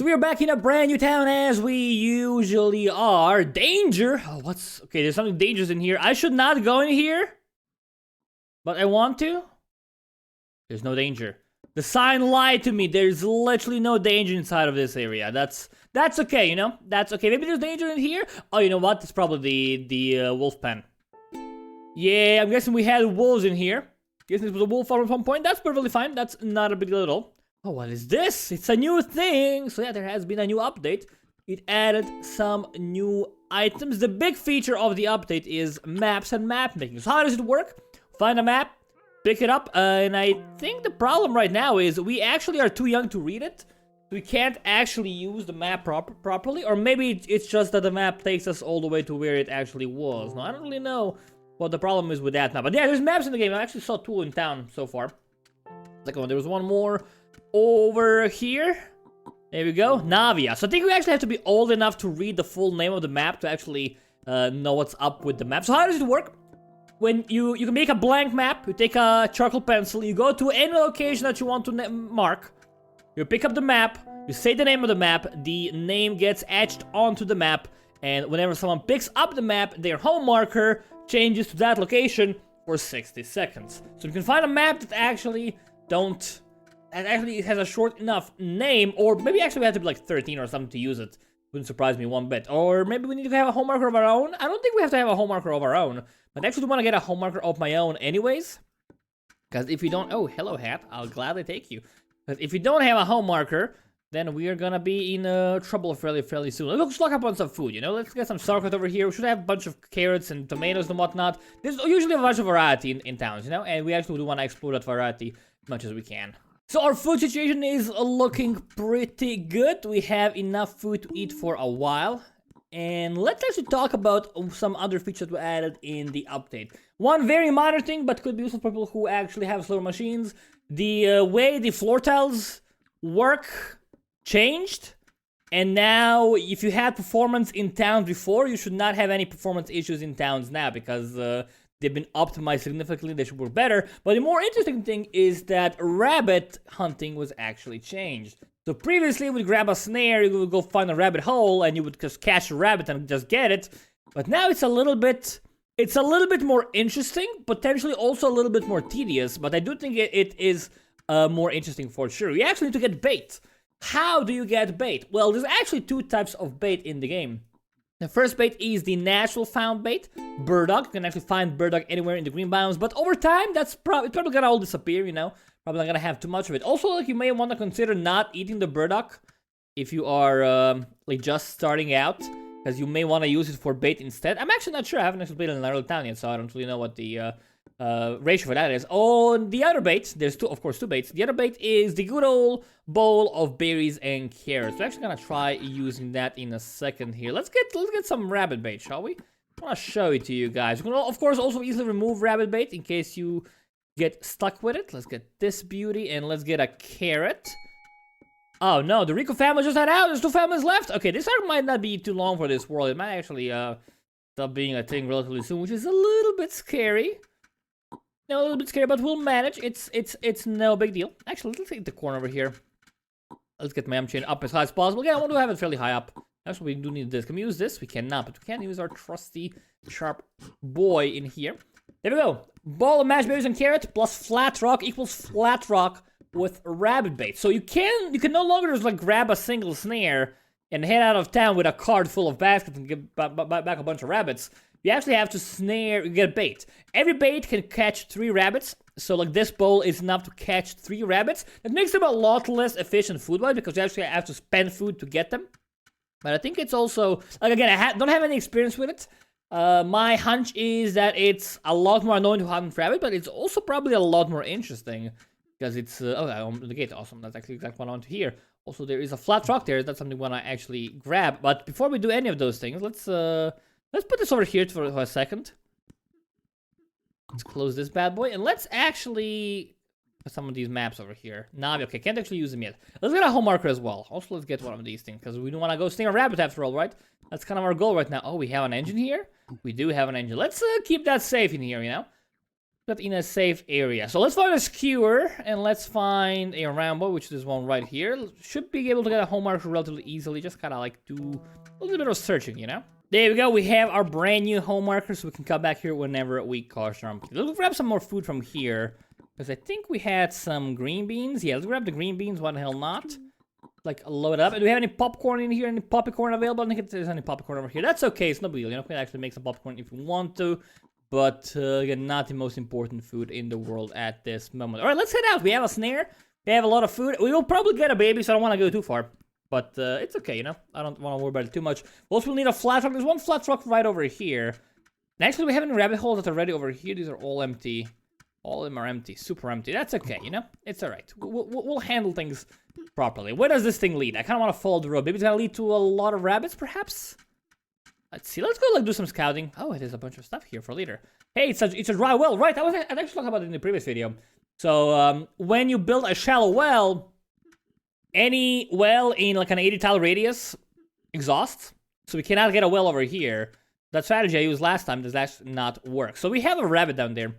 we are back in a brand new town as we usually are. Danger! Oh, okay, there's something dangerous in here. I should not go in here, but I want to. There's no danger. The sign lied to me. There's literally no danger inside of this area. That's okay, you know? That's okay. Maybe there's danger in here? Oh, you know what? It's probably the wolf pen. Yeah, I'm guessing we had wolves in here. Guessing this was a wolf farm at some point. That's perfectly fine. That's not a big deal at all. Oh, what is this? It's a new thing. So yeah, there has been a new update. It added some new items. The big feature of the update is maps and map making. So how does it work? Find a map, pick it up, and I think the problem right now is we actually are too young to read it. We can't actually use the map properly, or maybe it's just that the map takes us all the way to where it actually was. No, I don't really know what the problem is with that map. But yeah, there's maps in the game. I actually saw 2 in town so far. Like, oh, there was one more over here. There we go, Navia. So I think we actually have to be old enough to read the full name of the map to actually know what's up with the map. So how does it work? When you can make a blank map, you take a charcoal pencil, you go to any location that you want to mark, you pick up the map, you say the name of the map, the name gets etched onto the map, and whenever someone picks up the map, their home marker changes to that location for 60 seconds. So you can find a map that actually has a short enough name, or maybe actually we have to be like 13 or something to use it. Wouldn't surprise me one bit. Or maybe we need to have a home marker of our own. I don't think we have to have a home marker of our own, but I actually want to get a home marker of my own anyways. Because if you don't, oh, hello hat, I'll gladly take you. Because if you don't have a home marker, then we are gonna be in trouble fairly soon. Let's stock up on some food, you know? Let's get some sauerkraut over here. We should have a bunch of carrots and tomatoes and whatnot. There's usually a bunch of variety in towns, you know? And we actually do want to explore that variety as much as we can. So our food situation is looking pretty good. We have enough food to eat for a while. And let's actually talk about some other features we added in the update. One very minor thing, but could be useful for people who actually have slower machines. The way the floor tiles work changed. And now, if you had performance in towns before, you should not have any performance issues in towns now, because they've been optimized significantly. They should work better. But the more interesting thing is that rabbit hunting was actually changed. So previously, we'd grab a snare, you would go find a rabbit hole, and you would just catch a rabbit and just get it. But now it's a little bit more interesting, potentially also a little bit more tedious. But I do think it is more interesting for sure. You actually need to get bait. How do you get bait? Well, there's actually 2 types of bait in the game. The first bait is the natural found bait, burdock. You can actually find burdock anywhere in the green biomes, but over time, it's probably gonna all disappear, you know? Probably not gonna have too much of it. Also, like, you may want to consider not eating the burdock if you are, like, just starting out, because you may want to use it for bait instead. I'm actually not sure. I haven't actually played in an early town yet, so I don't really know what the, ratio for that is. On the other bait, there's of course two baits. The other bait is the good old bowl of berries and carrots. We're actually gonna try using that in a second here. Let's get some rabbit bait, shall we? I wanna show it to you guys. We can of course also easily remove rabbit bait in case you get stuck with it. Let's get this beauty and let's get a carrot. Oh no, the Rico family just had out. There's 2 families left. Okay, this arc might not be too long for this world. It might actually stop being a thing relatively soon, which is a little bit scary. No, a little bit scary, but we'll manage. It's no big deal. Actually, let's take the corner over here. Let's get my chain up as high as possible. Yeah, I want to have it fairly high up. Actually, we do need this. Can we use this? We cannot, but we can use our trusty sharp boy in here. There we go. Ball of mashed berries and carrot plus flat rock equals flat rock with rabbit bait. So you can no longer just like grab a single snare and head out of town with a cart full of baskets and get back a bunch of rabbits. You actually have to get bait. Every bait can catch 3 rabbits. So like this bowl is enough to catch 3 rabbits. That makes them a lot less efficient food-wise because you actually have to spend food to get them. But I think it's also, like again, I don't have any experience with it. My hunch is that it's a lot more annoying to hunt rabbit, but it's also probably a lot more interesting. Because it's, the gate, awesome. That's actually exactly what I want to hear. Also, there is a flat rock there. That's something we want to actually grab. But before we do any of those things, let's put this over here for a second. Let's close this bad boy. And let's actually put some of these maps over here. Navi, okay, can't actually use them yet. Let's get a home marker as well. Also, let's get one of these things. Because we don't want to go snare a rabbit after all, right? That's kind of our goal right now. Oh, we have an engine here? We do have an engine. Let's keep that safe in here, you know? But in a safe area. So let's find a skewer and let's find a Rambo, which is this one right here. Should be able to get a home marker relatively easily. Just kind of like do a little bit of searching, you know? There we go. We have our brand new home marker, so we can come back here whenever we cause them. Let's grab some more food from here. Because I think we had some green beans. Yeah, let's grab the green beans. Why the hell not? Like, load up. And do we have any popcorn in here? Any popcorn available? I don't think there's any popcorn over here. That's okay. It's no big deal. You know, we can actually make some popcorn if you want to. But, again, not the most important food in the world at this moment. Alright, let's head out. We have a snare. We have a lot of food. We will probably get a baby, so I don't want to go too far. But, it's okay, you know? I don't want to worry about it too much. We also will need a flat rock. There's one flat rock right over here. And actually, we have any rabbit holes that are ready over here. These are all empty. All of them are empty. Super empty. That's okay, you know? It's alright. We'll handle things properly. Where does this thing lead? I kind of want to follow the road. Maybe it's going to lead to a lot of rabbits, perhaps? Let's see. Let's go like do some scouting. Oh, there's a bunch of stuff here for later. Hey, it's a dry well, right? I actually talked about it in the previous video. So when you build a shallow well, any well in like an 80 tile radius exhausts. So we cannot get a well over here. That strategy I used last time does actually not work. So we have a rabbit down there.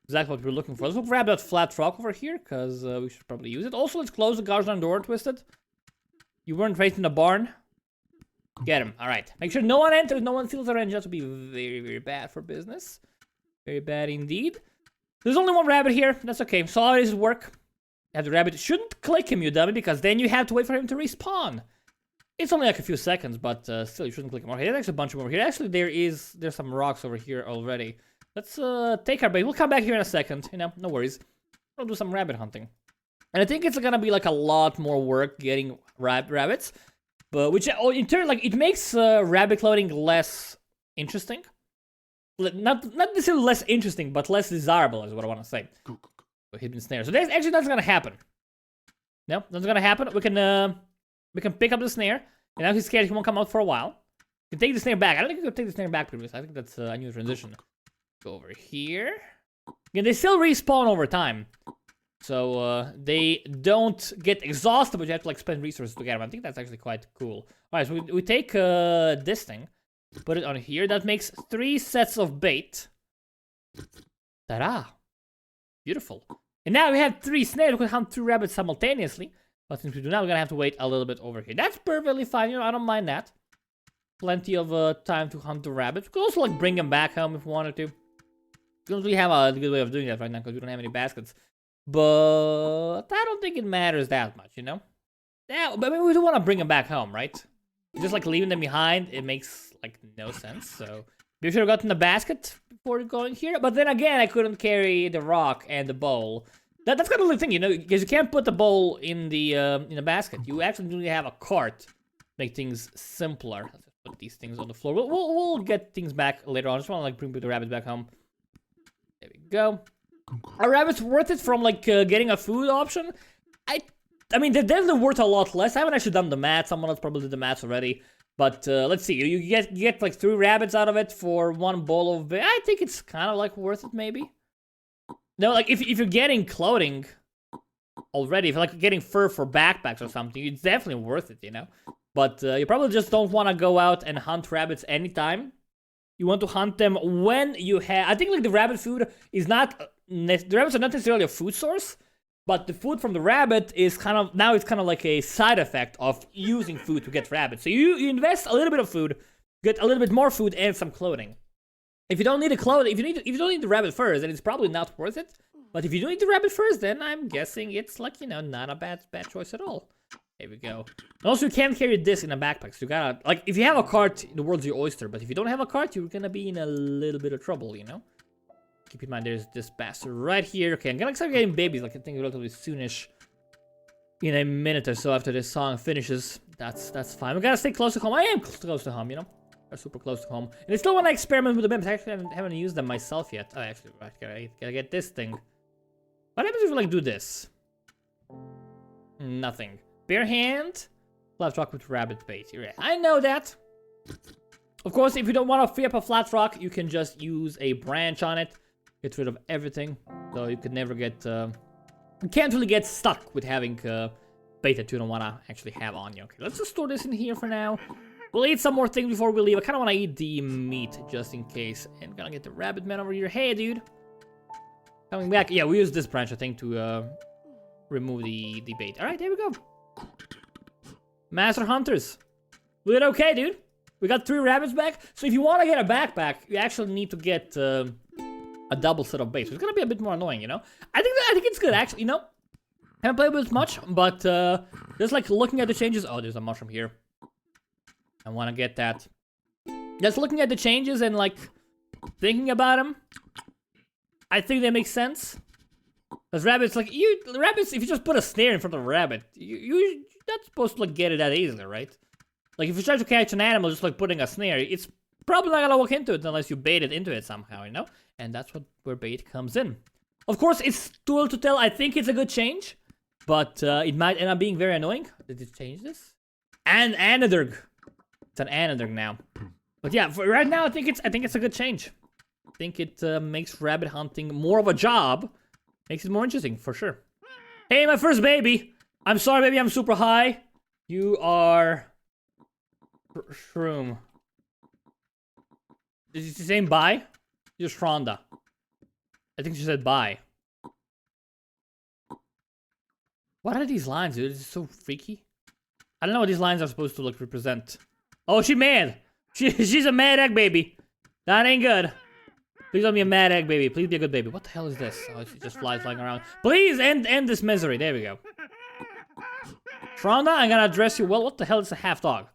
Exactly what we're looking for. Let's grab that flat rock over here because we should probably use it. Also, let's close the garage door, Twisted. You weren't raised in the barn. Get him. All right. Make sure no one enters, no one steals our engine. That would be very, very bad for business. Very bad indeed. There's only one rabbit here. That's okay. So all it is work. Have the rabbit. Shouldn't click him, you dummy, because then you have to wait for him to respawn. It's only like a few seconds, but still, you shouldn't click him. Okay, there's a bunch more here. Actually, there's some rocks over here already. Let's take our bait. We'll come back here in a second. You know, no worries. We'll do some rabbit hunting. And I think it's gonna be like a lot more work getting rabbits. But which in turn, like, it makes rabbit loading less interesting. Not necessarily less interesting, but less desirable is what I want to say. Hidden snare. So that's actually not gonna happen. No, that's gonna happen. We can pick up the snare, and now he's scared he won't come out for a while. You can take the snare back. I don't think you can take the snare back previously. I think that's a new transition. Go over here. Again, they still respawn over time. So, they don't get exhausted, but you have to, like, spend resources to get them. I think that's actually quite cool. Alright, so we take, this thing, put it on here. That makes 3 sets of bait. Ta-da! Beautiful. And now we have 3 snares. We can hunt 2 rabbits simultaneously. But since we do now, we're gonna have to wait a little bit over here. That's perfectly fine, you know, I don't mind that. Plenty of, time to hunt the rabbits. We could also, like, bring them back home if we wanted to. We don't really have a good way of doing that right now, because we don't have any baskets. But I don't think it matters that much, you know? Yeah, but I mean, we do want to bring them back home, right? Just like leaving them behind, it makes like no sense. So we should have gotten the basket before going here. But then again, I couldn't carry the rock and the bowl. That's kind of the thing, you know, because you can't put the bowl in the basket. You actually need to have a cart. Make things simpler. Let's just put these things on the floor. We'll get things back later on. I just want to like bring the rabbits back home. There we go. Are rabbits worth it from, like, getting a food option? I mean, they're definitely worth a lot less. I haven't actually done the math. Someone else probably did the math already. But, let's see. You get, like, 3 rabbits out of it for 1 bowl of... I think it's kind of, like, worth it, maybe. No, like, if you're getting clothing already, if you're, like, getting fur for backpacks or something, it's definitely worth it, you know? But, you probably just don't want to go out and hunt rabbits anytime. You want to hunt them when you have... I think, like, the rabbit food is not... The rabbits are not necessarily a food source, but the food from the rabbit is kind of... Now it's kind of like a side effect of using food to get rabbits. So you invest a little bit of food, get a little bit more food, and some clothing. If you don't need the clothing... If you don't need the rabbit furs, then it's probably not worth it. But if you do need the rabbit furs, then I'm guessing it's, like, you know, not a bad choice at all. There we go. And also, you can't carry this in a backpack, so you gotta... Like, if you have a cart, the world's your oyster. But if you don't have a cart, you're gonna be in a little bit of trouble, you know? Keep in mind, there's this bastard right here. Okay, I'm gonna start getting babies, like, I think relatively soonish. In a minute or so after this song finishes. That's fine. We gotta stay close to home. I am close to home, you know? We're super close to home. And I still wanna experiment with the BIMs. I actually haven't used them myself yet. Oh, actually, right. Gotta get this thing. What happens if we, like, do this? Nothing. Bare hand. Flat rock with rabbit bait. Yeah, I know that. Of course, if you don't want to free up a flat rock, you can just use a branch on it. Get rid of everything. So you can never get... you can't really get stuck with having bait that you don't want to actually have on you. Okay, let's just store this in here for now. We'll eat some more things before we leave. I kind of want to eat the meat just in case. And I'm gonna get the rabbit man over here. Hey, dude. Coming back. Yeah, we use this branch, I think, to remove the bait. Alright, there we go. Master Hunters. We did okay, dude. We got 3 rabbits back. So if you want to get a backpack, you actually need to get a double set of baits. It's gonna be a bit more annoying, you know? I think it's good, actually, you know? Haven't played with it much, but just like looking at the changes. Oh, there's a mushroom here. I want to get that. Just looking at the changes and like thinking about them, I think they make sense. Because rabbits, like rabbits, if you just put a snare in front of a rabbit, you're not supposed to like get it that easily, right? Like if you try to catch an animal just like putting a snare, it's probably not gonna walk into it unless you bait it into it somehow, you know? And that's where bait comes in. Of course, it's too early to tell. I think it's a good change, but it might end up being very annoying. Did it change this? And Anaderg. It's an Anaderg now. But yeah, for right now, I think it's a good change. I think it makes rabbit hunting more of a job. Makes it more interesting, for sure. Hey, my first baby. I'm sorry, baby, I'm super high. You are... Shroom. Is she saying bye? Just Shronda. I think she said bye. What are these lines, dude? This is so freaky. I don't know what these lines are supposed to like represent. Oh, she's mad. She's a mad egg baby. That ain't good. Please don't be a mad egg baby. Please be a good baby. What the hell is this? Oh, she just flies flying around. Please end this misery. There we go. Shronda, I'm gonna address you well. What the hell is a half dog?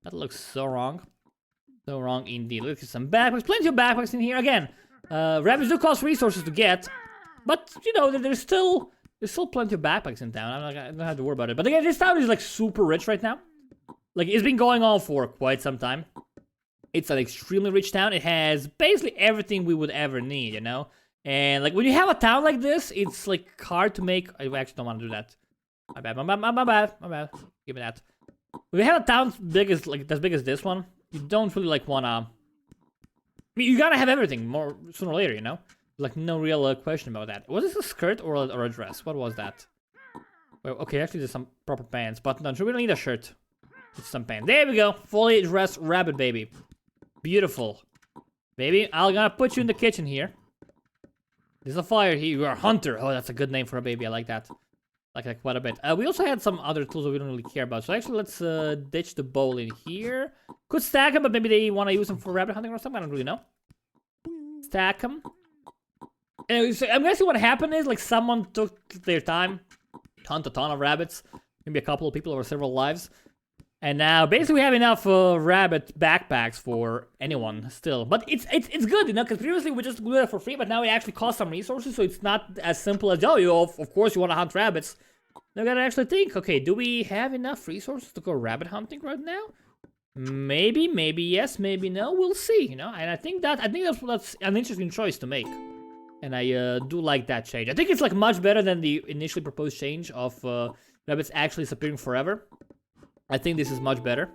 That looks so wrong. So wrong indeed. Look at some backpacks. Plenty of backpacks in here. Again, rabbits do cost resources to get. But, you know, there's still plenty of backpacks in town. I don't have to worry about it. But again, this town is like super rich right now. Like, it's been going on for quite some time. It's an extremely rich town. It has basically everything we would ever need, you know? And, like, when you have a town like this, it's, like, hard to make... I actually don't want to do that. My bad. Give me that. When you have a town as big as this one, you don't really, like, wanna... I mean, you gotta have everything more sooner or later, you know? Like, no real question about that. Was this a skirt or a dress? What was that? Well, okay, actually there's some proper pants, but no, we don't need a shirt. It's some pants. There we go. Fully dressed rabbit baby. Beautiful. Baby, I'm gonna put you in the kitchen here. There's a fire here. You are a hunter. Oh, that's a good name for a baby. I like that. Like quite a bit. We also had some other tools that we don't really care about. So actually, let's ditch the bowl in here. Could stack them, but maybe they want to use them for rabbit hunting or something. I don't really know. Stack them. Anyway, so I'm guessing what happened is, like, someone took their time to hunt a ton of rabbits. Maybe a couple of people over several lives. And now, basically, we have enough rabbit backpacks for anyone still. But it's good, you know, because previously we just do it for free, but now it actually costs some resources, so it's not as simple as, oh, you of course you want to hunt rabbits. Now, we gotta actually think, okay, do we have enough resources to go rabbit hunting right now? Maybe yes, maybe no, we'll see, you know? And I think that's an interesting choice to make. And I do like that change. I think it's, like, much better than the initially proposed change of rabbits actually disappearing forever. I think this is much better,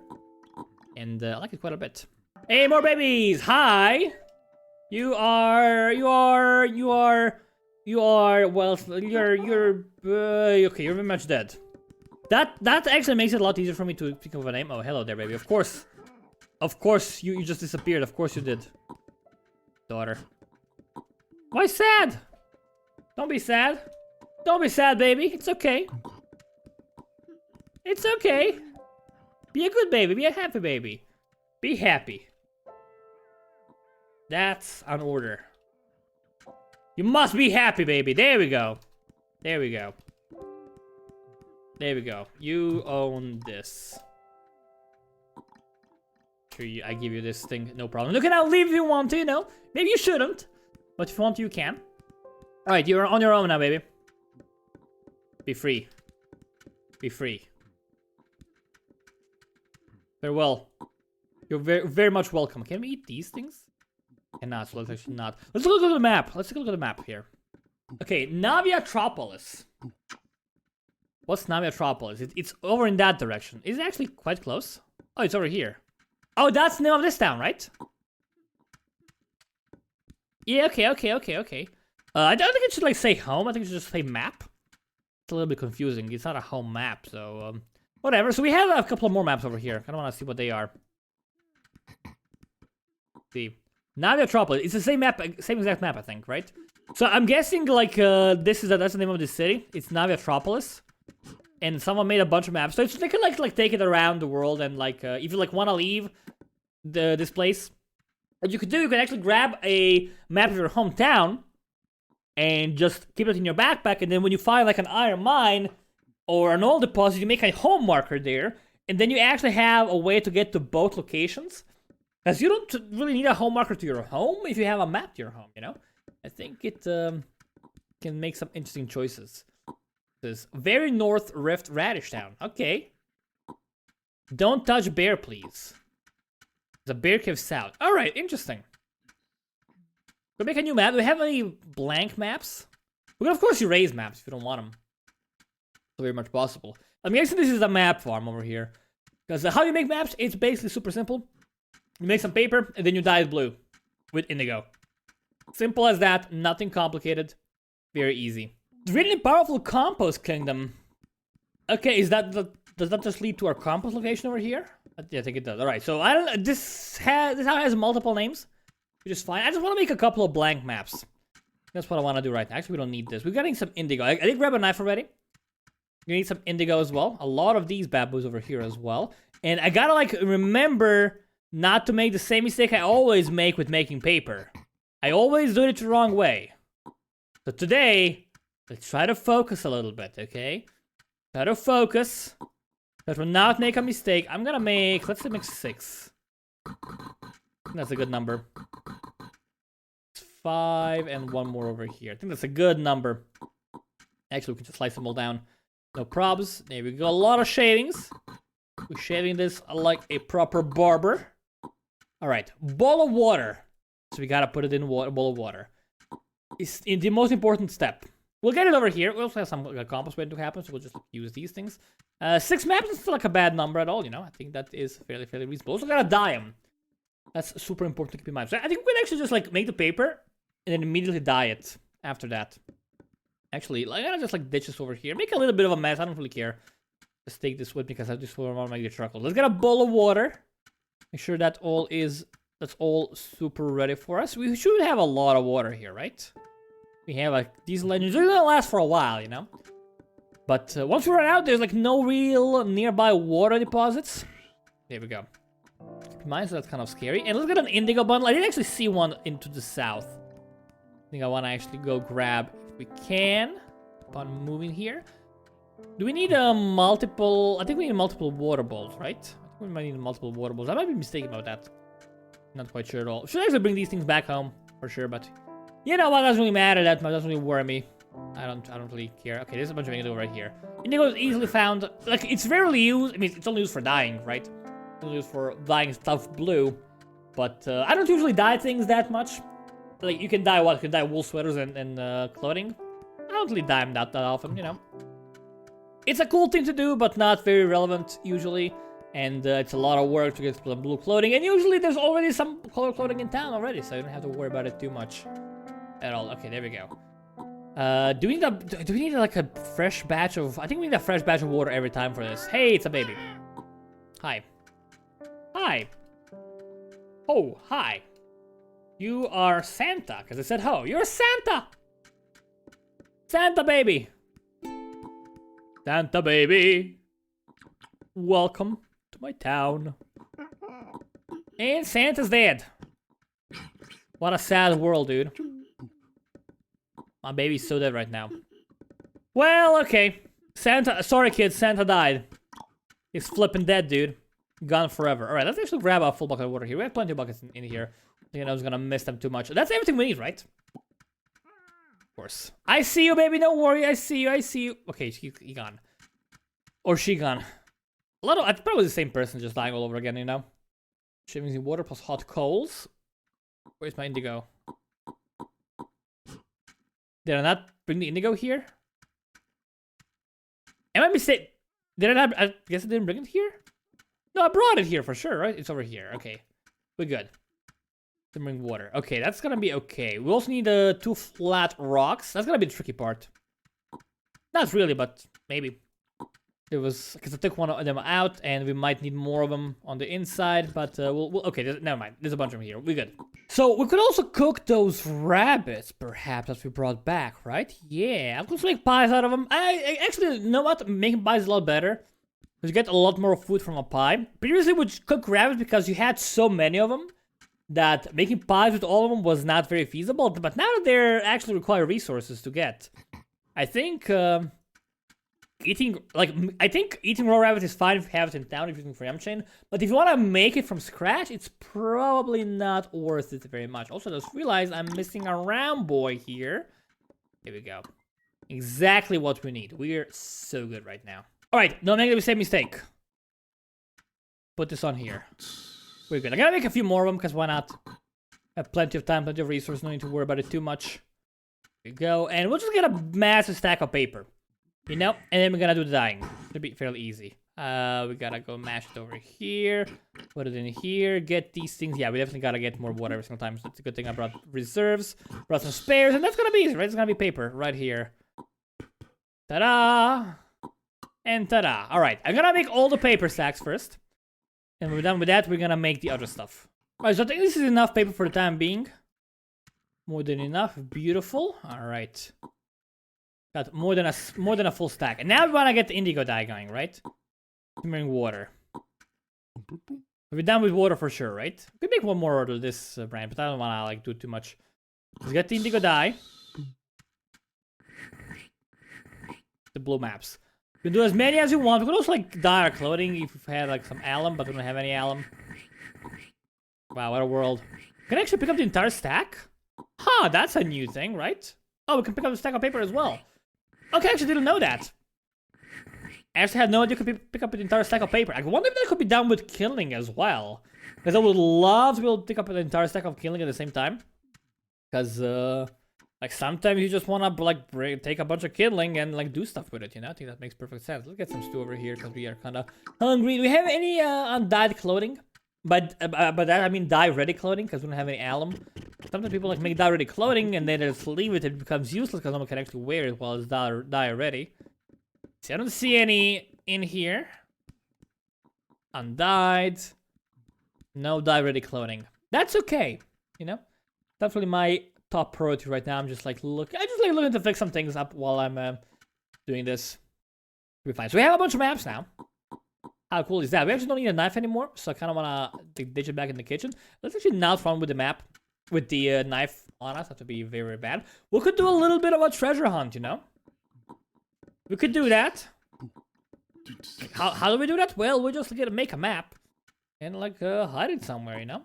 and I like it quite a bit. Hey, more babies! Hi! You're okay, you're very much dead. That actually makes it a lot easier for me to think of a name. Oh, hello there, baby. Of course, you just disappeared. Of course you did. Daughter. Why sad? Don't be sad. Don't be sad, baby. It's okay. It's okay. Be a good baby. Be a happy baby. Be happy. That's an order. You must be happy, baby. There we go. There we go. There we go. You own this. Sure, I give you this thing. No problem. Look, and I'll leave if you want to, you know. Maybe you shouldn't. But if you want to, you can. Alright, you're on your own now, baby. Be free. Be free. Farewell. You're very much welcome. Can we eat these things? Cannot, so let's actually not. Let's look at the map. Let's take a look at the map here. Okay, Naviatropolis. What's Naviatropolis? It's over in that direction. Is it actually quite close? Oh, it's over here. Oh, that's the name of this town, right? Yeah, okay. I don't think it should, like, say home. I think it should just say map. It's a little bit confusing. It's not a home map, so... whatever, so we have a couple of more maps over here. I don't want to see what they are. See. Naviatropolis. It's the same map, same exact map, I think, right? So I'm guessing like that's the name of the city. It's Naviatropolis, and someone made a bunch of maps, so they can like take it around the world and like if you like want to leave this place, what you could do, you can actually grab a map of your hometown and just keep it in your backpack, and then when you find like an iron mine or an oil deposit, you make a home marker there, and then you actually have a way to get to both locations. Because you don't really need a home marker to your home if you have a map to your home, you know? I think it can make some interesting choices. This very north Rift Radish Town. Okay. Don't touch bear, please. The bear cave south. Alright, interesting. We'll make a new map. Do we have any blank maps? We can of course erase maps if you don't want them. So very much possible. I'm guessing this is a map farm over here. Because how you make maps, it's basically super simple. You make some paper, and then you dye it blue with indigo. Simple as that, nothing complicated. Very easy. Really powerful compost kingdom. Okay, does that just lead to our compost location over here? Yeah, I think it does. Alright, so I don't this has multiple names. Which is fine. I just want to make a couple of blank maps. That's what I want to do right now. Actually, we don't need this. We're getting some indigo. I did grab a knife already. You need some indigo as well. A lot of these baboos over here as well. And I gotta like remember not to make the same mistake I always make with making paper. I always do it the wrong way. So today, let's try to focus a little bit, okay? Try to focus. That will not make a mistake. I'm gonna make, let's say make 6. That's a good number. 5 and 1 more over here. I think that's a good number. Actually, we can just slice them all down. No probs. There we go. A lot of shadings. We're shading this like a proper barber. Alright, bowl of water. So we gotta put it in a bowl of water. It's in the most important step. We'll get it over here. We also have some compost waiting to happen, so we'll just use these things. 6 maps is not like a bad number at all, you know. I think that is fairly reasonable. Also gotta dye them. That's super important to keep in mind. So I think we can actually just like make the paper and then immediately dye it after that. Actually, I gotta just like ditch this over here. Make a little bit of a mess. I don't really care. Just take this with me because I just want to make the charcoal. Let's get a bowl of water. Make sure that's all super ready for us. We should have a lot of water here, right? We have like diesel engines. They're gonna last for a while, you know. But once we run out, there's like no real nearby water deposits. There we go. Keep in mind, so that's kind of scary. And let's get an indigo bundle. I didn't actually see one into the south. I think I want to actually go grab if we can upon moving here. Do we need multiple? I think we need multiple water bowls, right? I think we might need multiple water bowls. I might be mistaken about that. Not quite sure at all. Should actually bring these things back home for sure, but you know what? Doesn't really matter that much. Doesn't really worry me. I don't really care. Okay, there's a bunch of indigo right here. Indigo is easily found. Like it's rarely used. I mean, it's only used for dyeing, right? It's only used for dyeing stuff blue. But I don't usually dye things that much. Like you can dye what? You can dye wool sweaters and clothing. I don't really dye them that often, you know. It's a cool thing to do, but not very relevant usually. And it's a lot of work to get some blue clothing. And usually there's already some color clothing in town already, so you don't have to worry about it too much at all. Okay, there we go. Do we need like a fresh batch of? I think we need a fresh batch of water every time for this. Hey, it's a baby. Hi. Hi. Oh, hi. You are Santa, because I said ho. You're Santa. Santa baby. Santa baby. Welcome to my town. And Santa's dead. What a sad world, dude. My baby's so dead right now. Well, okay. Santa, sorry kids, Santa died. He's flipping dead, dude. Gone forever. Alright, let's actually grab a full bucket of water here. We have plenty of buckets in here. I think I was gonna miss them too much. That's everything we need, right? Of course. I see you, baby, don't worry. I see you. Okay, he gone. Or she gone. It's probably the same person just dying all over again, you know? Shavings in water plus hot coals. Where's my indigo? Did I not bring the indigo here? Am I mistaken? Did I not? I guess I didn't bring it here? No, I brought it here for sure, right? It's over here. Okay. We're good. Didn't bring water. Okay, that's gonna be okay. We also need 2 flat rocks. That's gonna be the tricky part. Not really, but maybe. It was because I took one of them out, and we might need more of them on the inside. But okay, never mind. There's a bunch of them here. We're good. So we could also cook those rabbits, perhaps, that we brought back, right? Yeah, I'm going to make pies out of them. I actually, you know what? Making pies is a lot better. Because you get a lot more food from a pie. Previously, we would cook rabbits because you had so many of them that making pies with all of them was not very feasible. But now that they actually require resources to get, I think eating raw rabbit is fine if you have it in town if you're using frame chain. But if you want to make it from scratch, it's probably not worth it very much. Also, just realized I'm missing a round boy here. Here we go. Exactly what we need. We're so good right now. Alright, don't make the same mistake. Put this on here. We're good. I'm gonna make a few more of them, because why not? Have plenty of time, plenty of resources, no need to worry about it too much. Here we go, and we'll just get a massive stack of paper. You know? And then we're gonna do the dyeing. It'll be fairly easy. We gotta go mash it over here. Put it in here. Get these things. Yeah, we definitely gotta get more water every single time. So it's a good thing I brought reserves. Brought some spares, and that's gonna be easy, right? It's gonna be paper right here. Ta-da! And ta-da. Alright, I'm gonna make all the paper stacks first. And when we're done with that, we're gonna make the other stuff. Alright, so I think this is enough paper for the time being. More than enough. Beautiful. Alright. Got more than a full stack. And now we wanna get the indigo dye going, right? Simmering water. We're done with water for sure, right? We could make one more out of this brand, but I don't wanna like do too much. Let's get the indigo dye. The blue maps. You can do as many as you want. We could also like dye our clothing if we had like some alum, but we don't have any alum. Wow, what a world. We can actually pick up the entire stack? Huh, that's a new thing, right? Oh, we can pick up the stack of paper as well. Okay, I actually didn't know that. I actually had no idea you could pick up the entire stack of paper. I wonder if that could be done with killing as well. Because I would love to be able to pick up an entire stack of killing at the same time. Because, like, sometimes you just want to, like, take a bunch of kindling and, like, do stuff with it, you know? I think that makes perfect sense. Let's get some stew over here, because we are kind of hungry. Do we have any undyed clothing? By that, I mean dye-ready clothing, because we don't have any alum. Sometimes people, like, make dye-ready clothing, and then they just leave it. It becomes useless, because no one can actually wear it while it's dye-ready. See, I don't see any in here. Undyed. No dye-ready clothing. That's okay, you know? That's really my top priority right now. I'm just like looking to fix some things up while I'm doing this. We'll be fine. So we have a bunch of maps now. How cool is that? We actually don't need a knife anymore, so I kind of want to ditch it back in the kitchen. Let's actually not run with the map with the knife on us. That would be very, very bad. We could do a little bit of a treasure hunt, you know? We could do that. How do we do that? Well, we just make a map and like hide it somewhere, you know?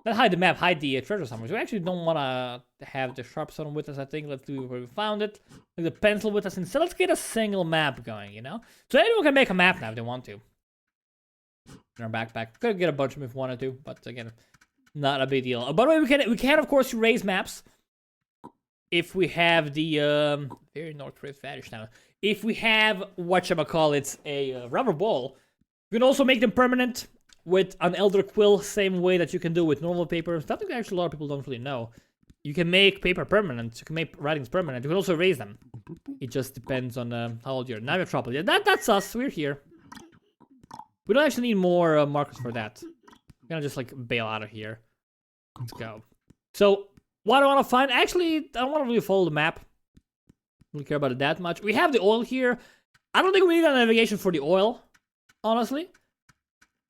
Not hide the map, hide the treasure somewhere. So we actually don't want to have the sharp stone with us, I think. Let's do where we found it. Like the pencil with us instead. Let's get a single map going, you know? So anyone can make a map now if they want to. In our backpack. Could get a bunch of them if we wanted to, but again, not a big deal. By the way, we can of course erase maps if we have the very North Rift Vanish now. If we have whatchamacallits, a rubber ball, you can also make them permanent with an Elder Quill, same way that you can do with normal paper. Something actually a lot of people don't really know. You can make paper permanent. You can make writings permanent. You can also erase them. It just depends on how old you're. Now we have trouble. Yeah, that's us. We're here. We don't actually need more markers for that. I'm gonna just like bail out of here. Let's go. So, what I want to find? Actually, I don't want to really follow the map. I don't care about it that much. We have the oil here. I don't think we need a navigation for the oil, honestly.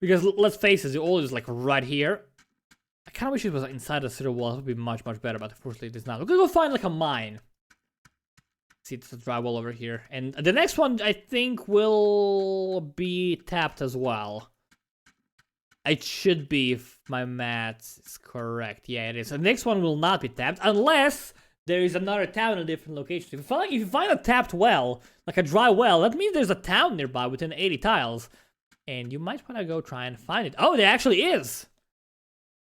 Because let's face it, the oil is like right here. I kind of wish it was inside the city wall. It would be much, much better, but unfortunately it is not. We're gonna go find like a mine. See, it's a dry wall over here. And the next one, I think, will be tapped as well. It should be, if my math is correct. Yeah, it is. The next one will not be tapped, unless there is another town in a different location. If you find a tapped well, like a dry well, that means there's a town nearby within 80 tiles. And you might want to go try and find it. Oh, there actually is!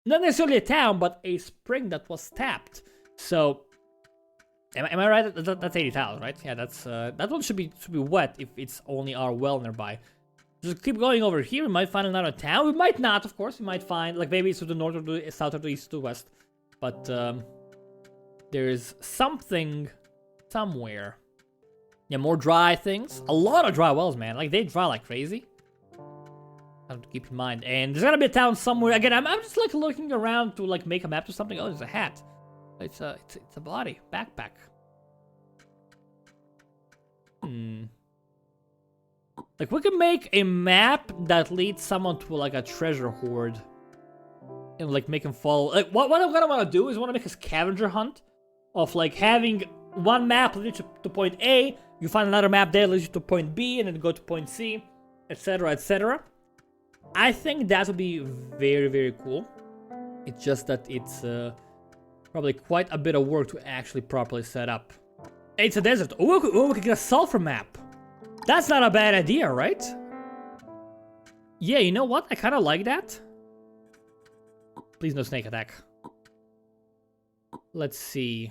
Not necessarily a town, but a spring that was tapped. So, am I right? That's 80 tiles, right? Yeah, that's that one should be wet if it's only our well nearby. Just keep going over here. We might find another town. We might not, of course. We might find, like, maybe it's to the north or the south or the east or the west. But there is something somewhere Yeah, more dry things. A lot of dry wells, man. Like, they dry like crazy. I have to keep in mind. And there's gotta be a town somewhere. Again, I'm just like looking around to like make a map or something. Oh, there's a hat. It's a body. Backpack. Like, we could make a map that leads someone to like a treasure hoard. And like make him follow. Like, what I'm gonna wanna do is wanna make a scavenger hunt of like having one map leads you to point A, you find another map there leads you to point B, and then go to point C, etc, etc. I think that would be very, very cool. It's just that it's probably quite a bit of work to actually properly set up. It's a desert. Oh, we could get a sulfur map. That's not a bad idea, right? Yeah, you know what? I kind of like that. Please no snake attack. Let's see.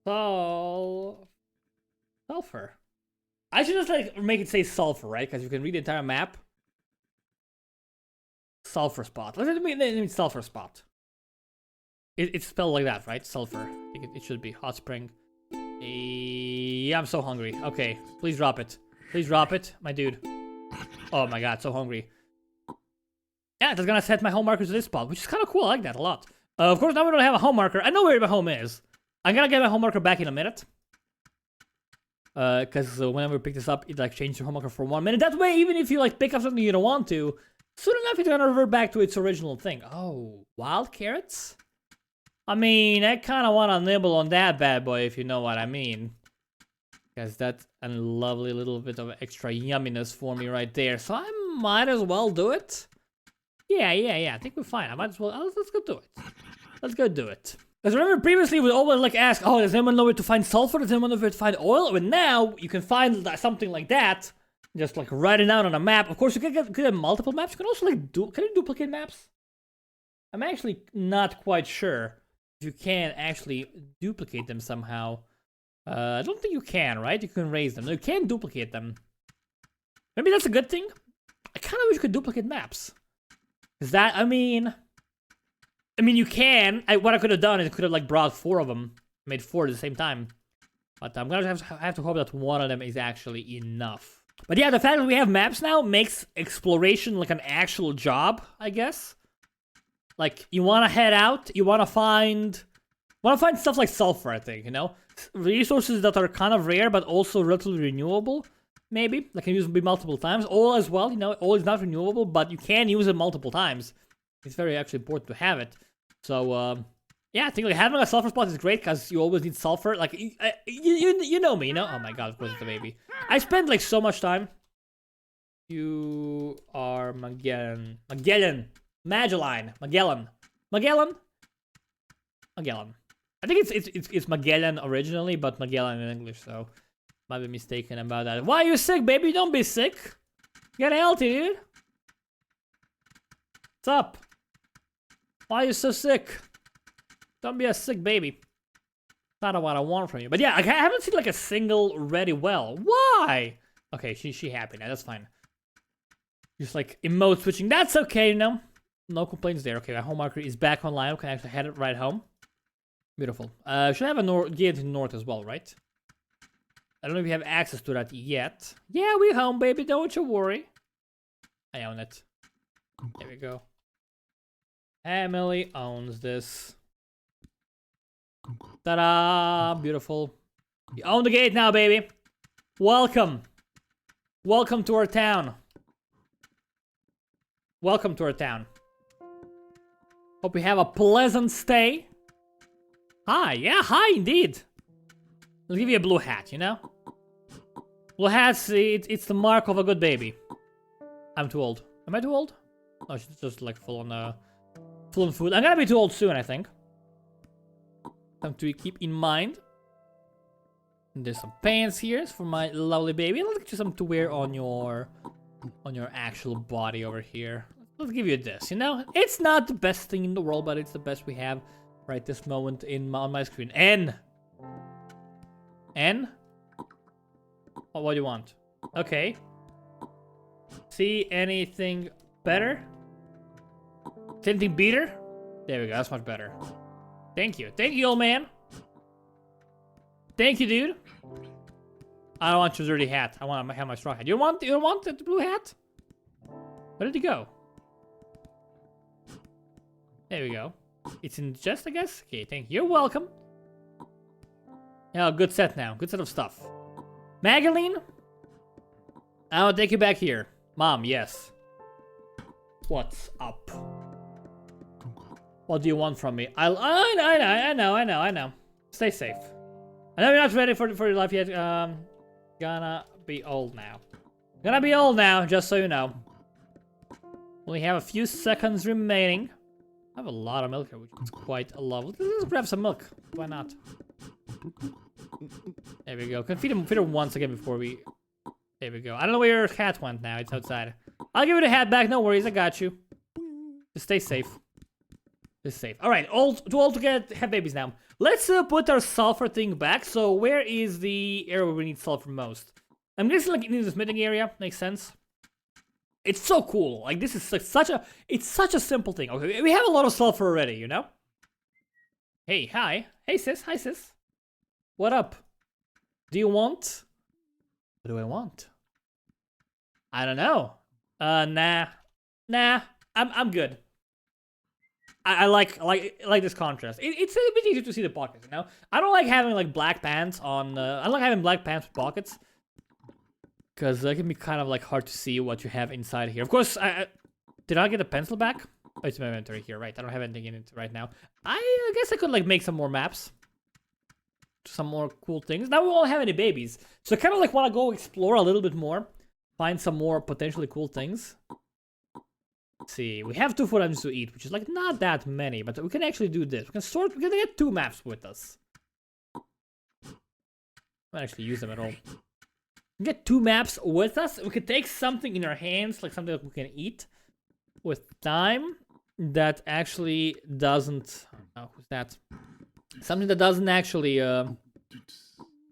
Sulfur. I should just like make it say sulfur, right? Because you can read the entire map. Sulfur spot. Let me mean sulfur spot. It's spelled like that, right? Sulfur. I think it should be hot spring. Yeah, I'm so hungry. Okay, please drop it. Please drop it, my dude. Oh my god, so hungry. Yeah, that's gonna set my home marker to this spot, which is kind of cool. I like that a lot. Of course, now we don't have a home marker. I know where my home is. I'm gonna get my home marker back in a minute. Because whenever we pick this up, it like changes your home marker for 1 minute. That way, even if you like pick up something you don't want to, soon enough it's gonna revert back to its original thing. Oh, wild carrots? I mean, I kind of want to nibble on that bad boy, if you know what I mean. Because that's a lovely little bit of extra yumminess for me right there. So I might as well do it. Yeah. I think we're fine. I might as well. Let's go do it. Let's go do it. Because remember, previously we always like ask, oh, does anyone know where to find sulfur? Does anyone know where to find oil? But now you can find something like that. Just like write it down on a map. Of course, you can get multiple maps. You can also like can you duplicate maps? I'm actually not quite sure if you can actually duplicate them somehow. I don't think you can, right? You can raise them. No, you can't duplicate them. Maybe that's a good thing. I kind of wish you could duplicate maps. Is that, I mean, you can. What I could have done is I could have like brought 4 of them, made 4 at the same time. But I'm gonna have to hope that one of them is actually enough. But yeah, the fact that we have maps now makes exploration like an actual job, I guess. Like, you want to head out, you want to find stuff like sulfur, I think, you know? Resources that are kind of rare, but also relatively renewable, maybe. That can use be multiple times. Oil as well, you know, oil is not renewable, but you can use it multiple times. It's very actually important to have it. So, yeah, I think like having a sulfur spot is great, because you always need sulfur. Like, you know me, you know? Oh my god, of course it's the baby. I spend like so much time. You are Magellan. Magellan. I think it's Magellan originally, but Magellan in English, so might be mistaken about that. Why are you sick, baby? Don't be sick. Get healthy, dude. What's up? Why are you so sick? Don't be a sick baby. Not what I want from you. But yeah, I haven't seen like a single ready well. Why? Okay, she happy now. That's fine. Just like emote switching. That's okay, you know. No complaints there. Okay, my home marker is back online. We can actually head it right home. Beautiful. Should have a gate to the north as well, right? I don't know if we have access to that yet. Yeah, we home, baby. Don't you worry. I own it. There we go. Emily owns this. Ta-da! Beautiful. You own the gate now, baby. Welcome. Welcome to our town. Welcome to our town. Hope you have a pleasant stay. Hi, yeah, hi indeed. I'll give you a blue hat, you know? Blue hats, it's the mark of a good baby. I'm too old. Am I too old? Oh, she's just like full on food. I'm gonna be too old soon, I think. Something to keep in mind. And there's some pants here for my lovely baby. Let's get you something to wear on your actual body over here. Let's give you this, you know? It's not the best thing in the world, but it's the best we have right this moment on my screen. N? Oh, what do you want? Okay. See anything better? See anything better? There we go, that's much better. Thank you. Thank you, old man. Thank you, dude. I don't want your dirty hat. I want to have my straw hat. You don't want the blue hat? Where did he go? There we go. It's in chest, I guess? Okay, thank you. You're welcome. Yeah, good set now. Good set of stuff. Magaline? I'll take you back here. Mom, yes. What's up? What do you want from me? I know. Stay safe. I know you're not ready for your life yet. Gonna be old now. Gonna be old now, just so you know. Only have a few seconds remaining. I have a lot of milk here, which is quite a lot. Let's grab some milk. Why not? There we go. Can feed him once again before we... There we go. I don't know where your hat went now. It's outside. I'll give you the hat back. No worries. I got you. Just stay safe. Just safe. All right. Too old to have babies now. Let's put our sulfur thing back. So where is the area where we need sulfur most? I'm guessing like in the smithing area. Makes sense. It's so cool. Like this is like it's such a simple thing. Okay, we have a lot of sulfur already, you know? Hey, hi. Hey sis, hi sis. What up? Do you want? What do I want? I don't know. Nah. I'm good. I like this contrast. It's a bit easier to see the pockets, you know? I don't like having like black pants on I don't like having black pants with pockets. Because it can be kind of like hard to see what you have inside here. Of course, did I get a pencil back? Oh, it's my inventory here, right? I don't have anything in it right now. I guess I could like make some more maps. Some more cool things. Now we won't have any babies. So I kind of like want to go explore a little bit more. Find some more potentially cool things. Let's see. We have 2 food items to eat, which is like not that many. But we can actually do this. We can get 2 maps with us. I don't actually use them at all. Get 2 maps with us. We could take something in our hands, like something that we can eat with time that actually doesn't. Oh, who's that? Something that doesn't actually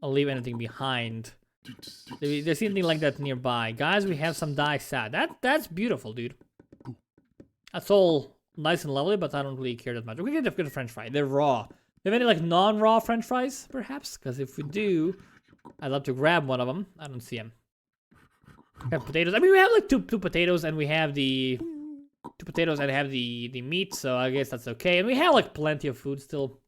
leave anything behind. There's anything like that nearby, guys. We have some dye sad. That's beautiful, dude. That's all nice and lovely, but I don't really care that much. We can get a French fry. They're raw. Do you have any like non-raw French fries, perhaps? Because if we do. I'd love to grab one of them. I don't see them. We have potatoes. I mean, we have like two potatoes, and we have the 2 potatoes, and have the meat. So I guess that's okay. And we have like plenty of food still.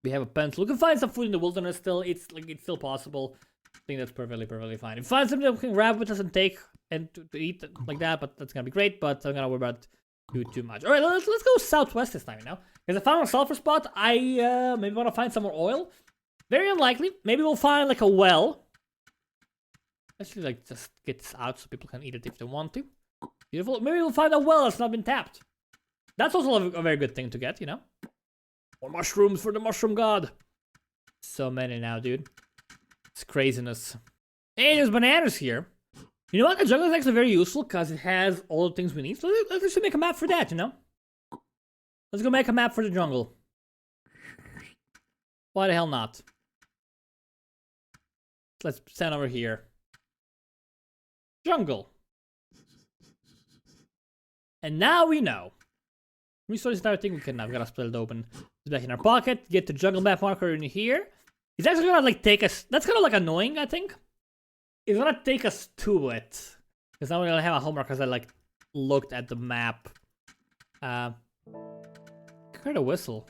We have a pencil. We can find some food in the wilderness still. It's still possible. I think that's perfectly fine. If we find something that we can grab with us and take and to eat like that, but that's gonna be great. But I'm gonna worry about too much. All right, let's go southwest this time. You know, because I found a sulfur spot. I maybe want to find some more oil. Very unlikely. Maybe we'll find like a well. Actually, like just get this out so people can eat it if they want to. Beautiful. Maybe we'll find a well that's not been tapped. That's also a very good thing to get, you know. More mushrooms for the mushroom god. So many now, dude. It's craziness. Hey, there's bananas here. You know what? The jungle is actually very useful because it has all the things we need. So let's just make a map for that, you know. Let's go make a map for the jungle. Why the hell not? Let's stand over here. Jungle. And now we know. Resources and everything we can now. We gotta split it open. It's back in our pocket. Get the jungle map marker in here. It's actually gonna like take us. That's kind of like annoying, I think. It's gonna take us to it. Because now we're gonna have a homework because I like looked at the map. I heard a whistle.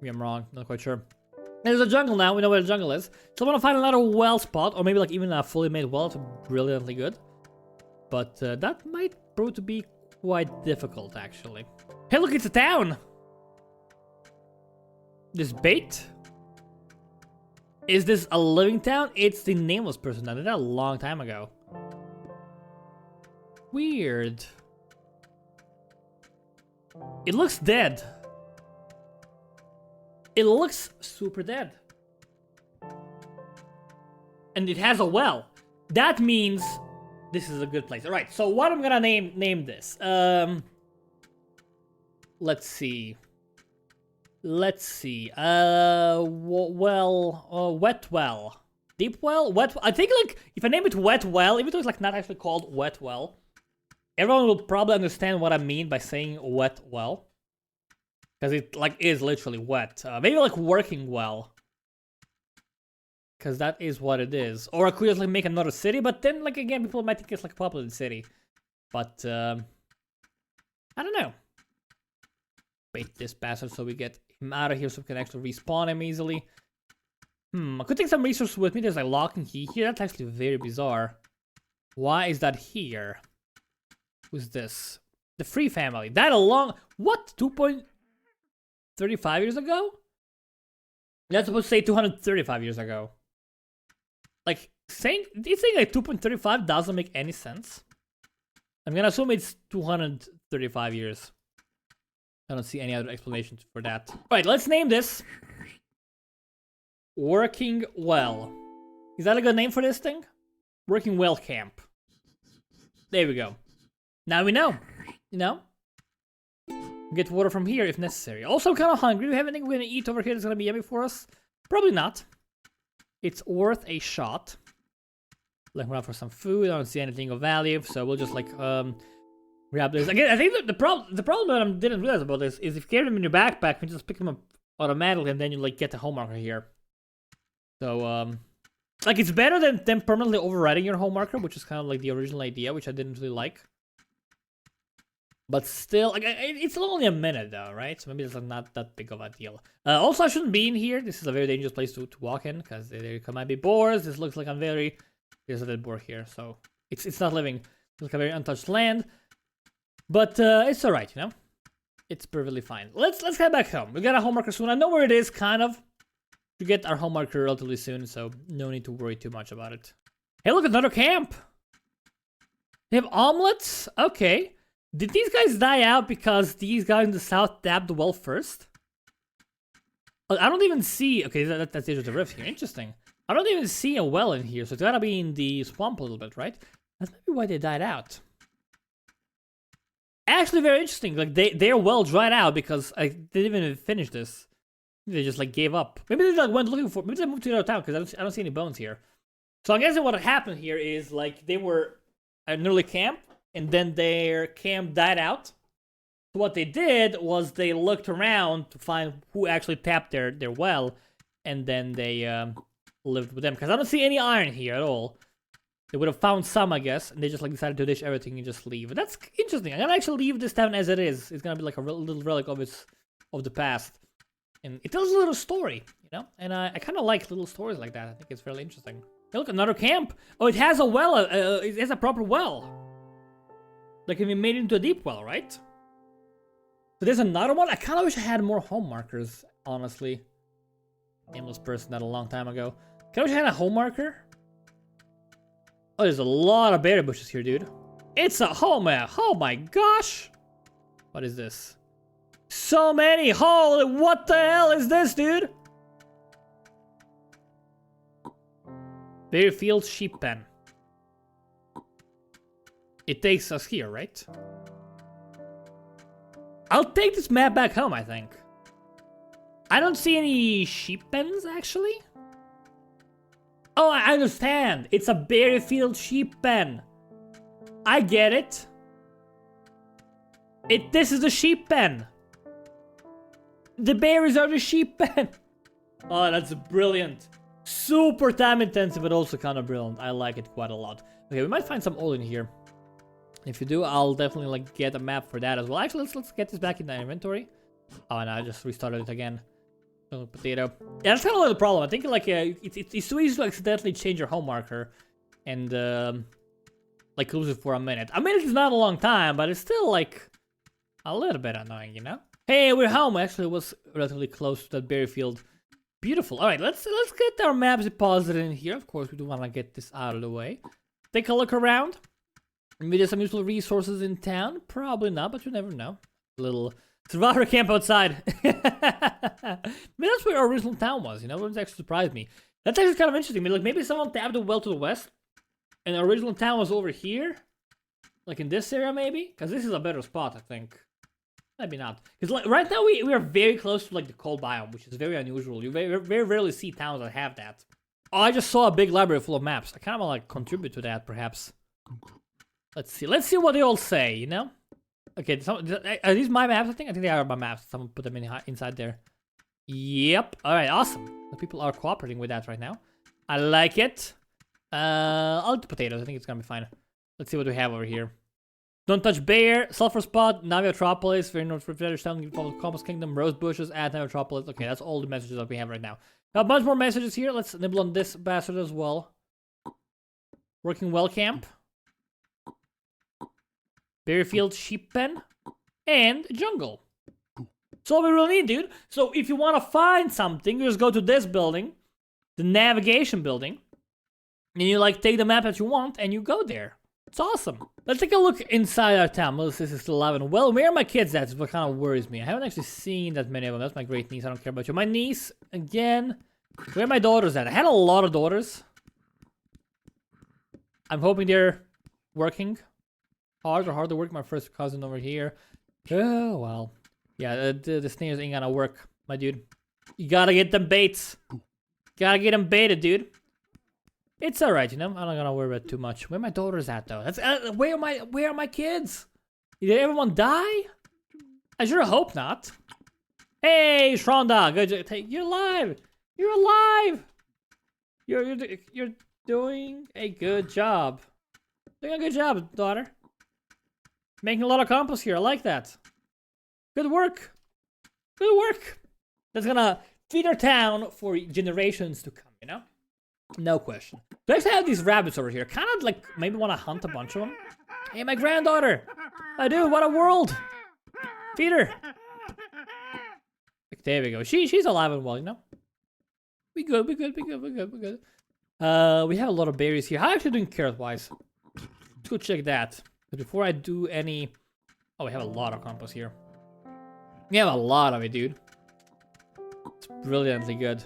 Maybe I'm wrong. Not quite sure. There's a jungle now. We know where the jungle is. So I want to find another well spot, or maybe like even a fully made well. It's brilliantly good. But that might prove to be quite difficult, actually. Hey, look, it's a town. This bait. Is this a living town? It's the nameless person. I did that a long time ago. Weird. It looks dead. It looks super dead. And it has a well. That means this is a good place. Alright, so what I'm gonna name this. Let's see. Wet well. Deep well? Wet. I think like if I name it wet well, even though it's like not actually called wet well, everyone will probably understand what I mean by saying wet well. Because it like is literally wet. Maybe like working well. Because that is what it is. Or I could just like make another city, but then like again, people might think it's like a populated city. But I don't know. Wait this bastard so we get him out of here so we can actually respawn him easily. I could take some resources with me. There's like lock and key here. That's actually very bizarre. Why is that here? Who's this? The Free family. That along... What? 2.35 years ago? That's supposed to say 235 years ago. Like, saying... Do you think like 2.35 doesn't make any sense? I'm gonna assume it's 235 years. I don't see any other explanation for that. Alright, let's name this. Working Well. Is that a good name for this thing? Working Well Camp. There we go. Now we know. You know? Get water from here if necessary. Also, I'm kind of hungry. Do we have anything we're gonna eat over here that's gonna be yummy for us? Probably not. It's worth a shot. Looking around for some food. I don't see anything of value, so we'll just like grab this. Again, I think the problem that I didn't realize about this is if you carry them in your backpack, you just pick them up automatically, and then you like get the home marker here. So like it's better than permanently overriding your home marker, which is kind of like the original idea, which I didn't really like. But still, like it's only a minute though, right? So maybe it's not that big of a deal. Also, I shouldn't be in here. This is a very dangerous place to walk in because there might be boars. This looks like there's a dead boar here, so it's not living. It's like a very untouched land. But it's all right, you know. It's perfectly fine. Let's head back home. We got a home marker soon. I know where it is, kind of. To get our home marker relatively soon, so no need to worry too much about it. Hey, look, another camp. They have omelets? Okay. Did these guys die out because these guys in the south tapped the well first? I don't even see... Okay, that's the edge of the rift here. Interesting. I don't even see a well in here, so it's gotta be in the swamp a little bit, right? That's maybe why they died out. Actually, very interesting. Like, they're well dried out because they didn't even finish this. They just like gave up. Maybe they like went looking for. Maybe they moved to another town because I don't see any bones here. So I guess what happened here is like they were at an early camp, and then their camp died out. So what they did was they looked around to find who actually tapped their well, and then they lived with them. Because I don't see any iron here at all. They would have found some, I guess, and they just like decided to ditch everything and just leave. But that's interesting. I'm gonna actually leave this town as it is. It's gonna be like a little relic of the past. And it tells a little story, you know? And I kind of like little stories like that. I think it's fairly interesting. Hey, look, another camp. Oh, it has a well. It has a proper well. Like, if we made it into a deep well, right? So there's another one. I kind of wish I had more home markers, honestly. Nameless person that a long time ago. Kind of wish I had a home marker. Oh, there's a lot of berry bushes here, dude. It's a home. Oh my gosh. What is this? So many! Holy, what the hell is this, dude? Berryfield sheep pen. It takes us here, right? I'll take this map back home, I think. I don't see any sheep pens, actually. Oh, I understand. It's a Berryfield sheep pen. I get it. This is the sheep pen. The berries are the sheep pen. Oh, that's brilliant. Super time intensive, but also kind of brilliant. I like it quite a lot. Okay, we might find some oil in here. If you do, I'll definitely like get a map for that as well. Actually, let's get this back in the inventory. Oh, and I just restarted it again. Oh, potato. Yeah, that's kind of like the problem. I think like it's too easy to accidentally change your home marker and like lose it for a minute. A minute is not a long time, but it's still like a little bit annoying, you know? Hey, we're home. Actually, it was relatively close to that berry field. Beautiful. All right, let's get our maps deposited in here. Of course, we do want to get this out of the way. Take a look around. Maybe there's some useful resources in town. Probably not, but you never know. A little survivor camp outside. I mean, that's where our original town was, you know? It actually surprised me. That's actually kind of interesting. I mean, like, maybe someone tapped the well to the west, and the original town was over here? Like, in this area, maybe? Because this is a better spot, I think. Maybe not. Because like, right now, we are very close to, like, the cold biome, which is very unusual. You very rarely see towns that have that. Oh, I just saw a big library full of maps. I kind of want to, like, contribute to that, perhaps. Let's see what they all say, you know? Okay, are these my maps? I think they are my maps. Someone put them inside there. Yep. All right, awesome. The people are cooperating with that right now. I like it. I'll do potatoes. I think it's gonna be fine. Let's see what we have over here. Don't touch bear, sulfur spot, Naviotropolis, very north for Featherstone, Compass Kingdom, rose bushes, add Naviotropolis. Okay, that's all the messages that we have right now. Got a bunch more messages here. Let's nibble on this bastard as well. Working well camp. Berryfield, sheep pen, and jungle. That's all we really need, dude. So if you want to find something, you just go to this building, the navigation building, and you like take the map that you want, and you go there. It's awesome. Let's take a look inside our town. Melissa is still alive and well. Where are my kids at? That's what kind of worries me. I haven't actually seen that many of them. That's my great niece. I don't care about you. My niece, again. Where are my daughters at? I had a lot of daughters. I'm hoping they're working hard to work. My first cousin over here. Oh, well. Yeah, the snares ain't gonna work, my dude. You gotta get them baits. Gotta get them baited, dude. It's alright, you know. I'm not gonna worry about too much. Where my daughters at though? That's where are my kids? Did everyone die? I sure hope not. Hey, Shronda, good. You're alive. You're alive. You're doing a good job. Doing a good job, daughter. Making a lot of compost here. I like that. Good work. Good work. That's gonna feed our town for generations to come, you know? No question. Do I actually have these rabbits over here? Kind of like maybe want to hunt a bunch of them. Hey, my granddaughter. I do. What a world. Feed her. There we go. She's alive and well, you know? We good. We have a lot of berries here. How are you actually doing carrot-wise? Let's go check that. But before I do any... Oh, we have a lot of compost here. We have a lot of it, dude. It's brilliantly good.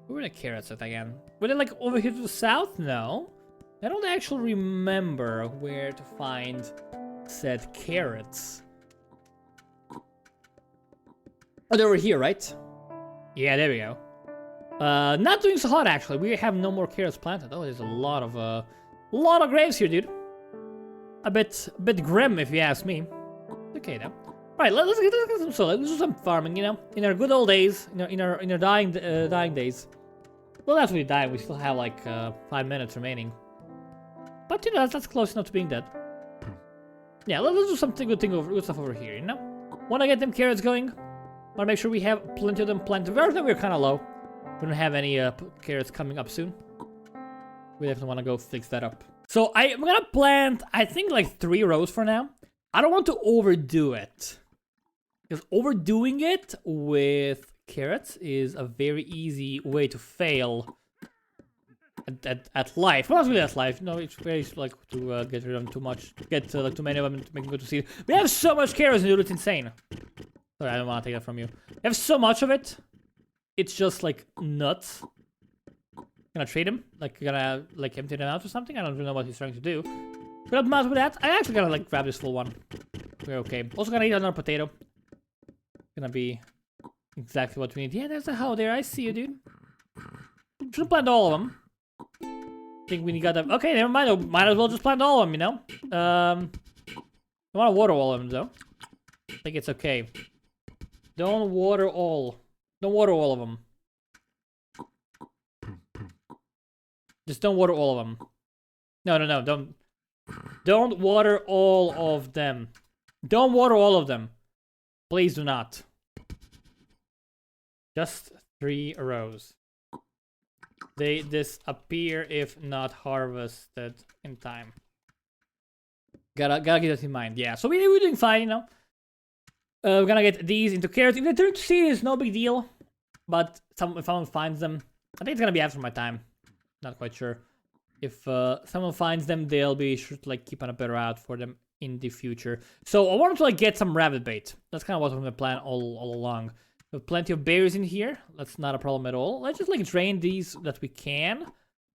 Where were the carrots at again? Were they like over here to the south? No. I don't actually remember where to find said carrots. Oh, they were here, right? Yeah, there we go. Not doing so hot actually. We have no more carrots planted. Oh, there's a lot of graves here, dude. A bit grim, if you ask me. Okay, then. All right, let's get some soil. Let's do some farming. You know, in our good old days, in our dying days. Well, that's when we die. We still have like 5 minutes remaining. But you know, that's close enough to being dead. Yeah, let's do something good stuff over here. You know, want to get them carrots going. Want to make sure we have plenty of them planted. Right now we're kind of low. We don't have any carrots coming up soon. We definitely want to go fix that up. So I'm gonna plant, I think, like 3 rows for now. I don't want to overdo it. Because overdoing it with carrots is a very easy way to fail at life. Well, not really at life. No, it's very like to get rid of them too much. Get like too many of them to make them good to see. We have so much carrots, dude. It's insane. Sorry, I don't want to take that from you. We have so much of it. It's just like nuts. Gonna trade him? Like gonna like empty them out or something? I don't really know what he's trying to do. But I'm not with that. I actually gotta like grab this full one. We're okay. Also gonna eat another potato. Gonna be exactly what we need. Yeah, there's a hoe there. I see you, dude. Should've planted all of them. Think we got them. Okay, never mind. Might as well just plant all of them, you know? I wanna water all of them though. I think it's okay. Don't water all. Don't water all of them. Just don't water all of them. No, don't water all of them. Don't water all of them. Please do not. Just 3 rows. They disappear if not harvested in time. Gotta keep that in mind. Yeah, so we're doing fine, you know. We're gonna get these into carrots. If they turn to seeds, no big deal. But if someone finds them, I think it's gonna be after my time. Not quite sure. If someone finds them, they'll be sure to like keep on a better out for them in the future. So I wanted to like get some rabbit bait. That's kind of what I'm gonna plan all along. We have plenty of berries in here. That's not a problem at all. Let's just like drain these that we can.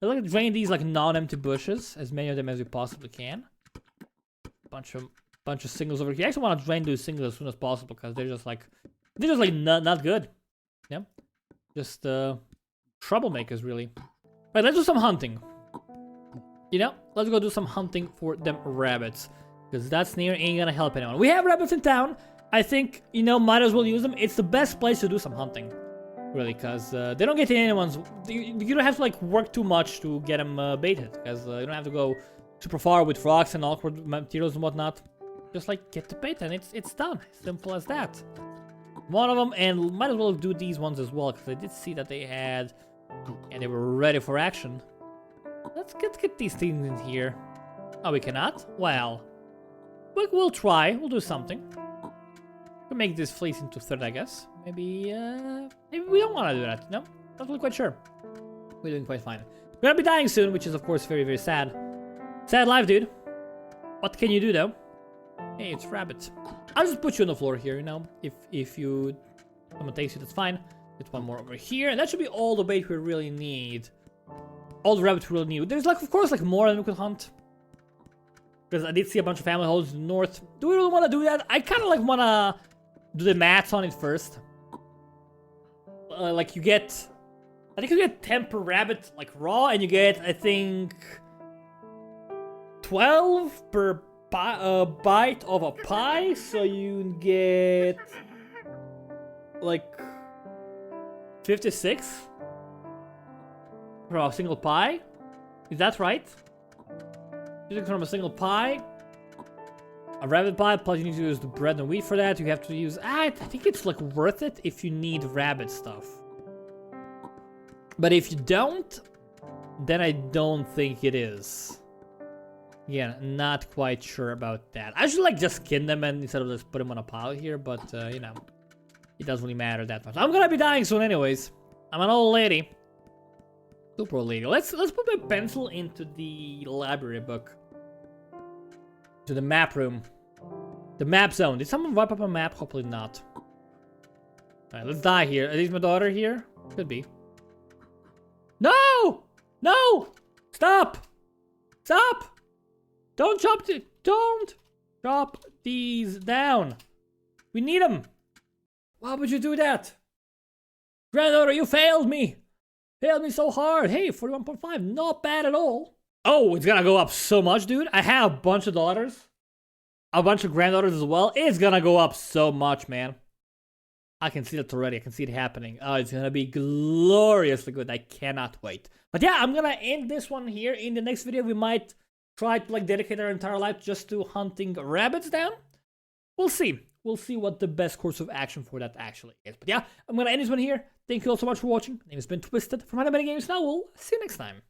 Let's like drain these like non-empty bushes, as many of them as we possibly can. Bunch of singles over here. I actually want to drain those singles as soon as possible because they're just like not good. Yeah, just troublemakers really. Right, let's do some hunting. You know, let's go do some hunting for them rabbits. Because that's near ain't gonna help anyone. We have rabbits in town. I think, you know, might as well use them. It's the best place to do some hunting. Really, because they don't get in anyone's... You don't have to, like, work too much to get them baited. Because you don't have to go super far with rocks and awkward materials and whatnot. Just, like, get the bait and it's done. Simple as that. One of them, and might as well do these ones as well. Because I did see that they had... And they were ready for action. Let's get these things in here. Oh, we cannot? Well... We'll try. We'll do something. We'll make this fleece into thread, I guess. Maybe we don't want to do that. No, not really quite sure. We're doing quite fine. We're gonna be dying soon, which is of course very, very sad. Sad life, dude. What can you do though? Hey, it's rabbit. I'll just put you on the floor here, you know. If you someone takes you, that's fine. Get one more over here, and that should be all the bait we really need. All the rabbits we really need. There's like, of course, like more than we could hunt. Because I did see a bunch of family homes in the north. Do we really want to do that? I kind of like want to do the maths on it first. Like you get... I think you get 10 per rabbit, like raw, and you get, I think... 12 per bite of a pie, so you get... like... 56? For a single pie? Is that right? From a single pie, a rabbit pie, plus you need to use the bread and wheat for that. You have to use... I think it's like worth it if you need rabbit stuff. But if you don't, then I don't think it is. Yeah, not quite sure about that. I should like just skin them and instead of just put them on a pile here, but you know, it doesn't really matter that much. I'm gonna be dying soon anyways. I'm an old lady. Super old lady. Let's put my pencil into the library book. To the map room. The map zone. Did someone wipe up a map? Hopefully not. Alright, let's die here. Is my daughter here? Could be. No! No! Stop! Stop! Don't chop don't chop these down. We need them. Why would you do that? Granddaughter, you failed me. Failed me so hard. Hey, 41.5. Not bad at all. Oh, it's gonna go up so much, dude. I have a bunch of daughters. A bunch of granddaughters as well. It's gonna go up so much, man. I can see that already. I can see it happening. Oh, it's gonna be gloriously good. I cannot wait. But yeah, I'm gonna end this one here. In the next video, we might try to like dedicate our entire life just to hunting rabbits down. We'll see. We'll see what the best course of action for that actually is. But yeah, I'm gonna end this one here. Thank you all so much for watching. My name has been Twisted from HoneyBunnyGames. Now we'll see you next time.